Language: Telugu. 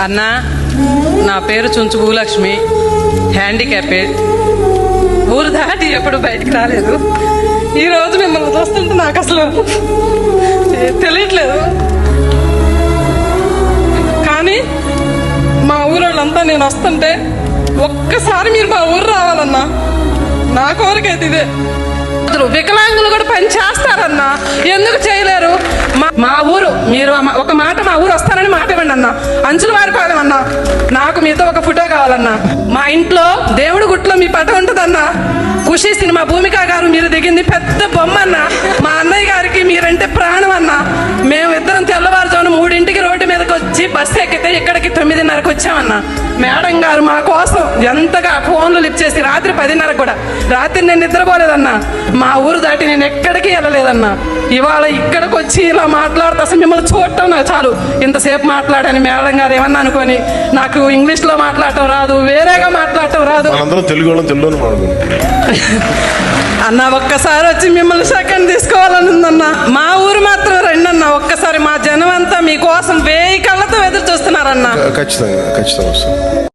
అన్నా, నా పేరు చుంచు భూలక్ష్మి, హ్యాండిక్యాపెడ్. ఊరు దాటి ఎప్పుడు బయటికి రాలేదు. ఈరోజు మిమ్మల్ని చూస్తుంటే నాకు అసలు తెలియట్లేదు. కానీ మా ఊరోళ్ళంతా నేను వస్తుంటే ఒక్కసారి మీరు మా ఊరు రావాలన్నా. నా కోరికైతే ఇదే. వికలాంగులు కూడా పని చేస్తారన్నా, ఎందుకు చేయలేరు? మా ఊరు మీరు ఒక మాట, మా ఊరు వస్తానని మాట ఇవ్వండి అన్న. అంచుల వారిపాలెం అన్నా, నాకు మీతో ఒక ఫోటో కావాలన్నా. మా ఇంట్లో దేవుడి గుట్లో మీ పటం ఉంటుందన్నా. ఖుషి సినిమా భూమిక గారు మీరు దిగింది పెద్ద బొమ్మ అన్న. మా అన్నయ్య గారికి మీరంటే ప్రాణం అన్న. మేము ఇద్దరం తెల్లవారుజామున 3ంటికి రోడ్డు మీదకి వచ్చి బస్సు ఎక్కితే ఇక్కడికి 9:30కి వచ్చామన్నా. మేడం గారు మా కోసం ఎంతగా ఫోన్లు లిఫ్ట్ చేసి రాత్రి 10:30 కూడా, రాత్రి నేను నిద్రపోలేదన్నా. మా ఊరు దాటి నేను ఎక్కడికి వెళ్ళలేదన్నా. ఇవాళ ఇక్కడికి వచ్చి ఇలా మాట్లాడుతూ అసలు మిమ్మల్ని చూడటం నాకు చాలు. ఇంతసేపు మాట్లాడని మేడం గారు ఏమన్నా అనుకొని, నాకు ఇంగ్లీష్లో మాట్లాడటం రాదు, వేరేగా మాట్లాడటం రాదు అన్న. ఒక్కసారి వచ్చి మిమ్మల్ని సెకండ్ తీసుకోవాలని ఉందన్న. మా ఊరు మాత్రం రండన్న. ఒక్కసారి మా జనం అంతా మీకోసం 1000 కళ్ళతో ఎదురు చూస్తున్నారన్న. ఖచ్చితంగా ఖచ్చితంగా.